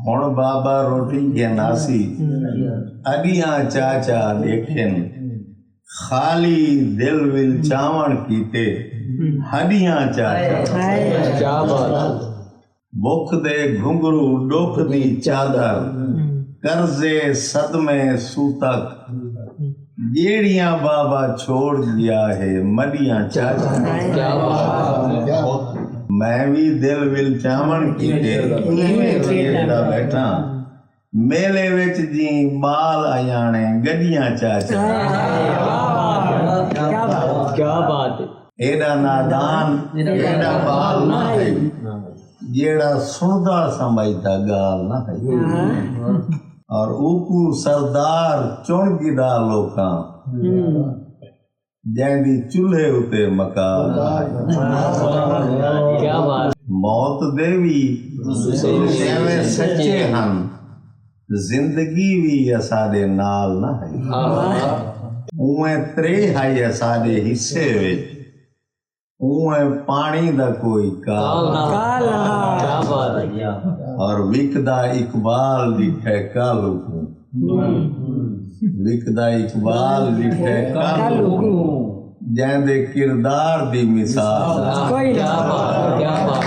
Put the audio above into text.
हुण बाबा रोटी के नासी अडियां चाचा देखेन खाली दिल विल चावण कीते हडियां चाचा क्या बात भुख दे घुंघरू डुख दी चादर कर्जे सदमे सूतक जेड़ियां बाबा छोड़ दिया है मडियां चाचा क्या बात मैं भी दिल विल चावण कीते जेड़ा बैठा मेले विच जी बाल आयाणे गड्डियां चाचा क्या बात एड़ा नादान एड़ा बाल ना है जेड़ा सुनदा समझदा गाल ना है और ऊकू सरदार चुन गिदा लोकां जैंदी चूल्हे उते मकान क्या बात मौत देवी एवें सच्चे हन जिंदगी भी असाडे नाल ना है उवें त्रे है असाडे हिस्से विच उवें पानी दा कोई काल क्या बात है और विकदा इकबाल लिखे कालू विकदा इकबाल लिखे कालू जैंदे किरदार दी मिसाल क्या बात क्या बात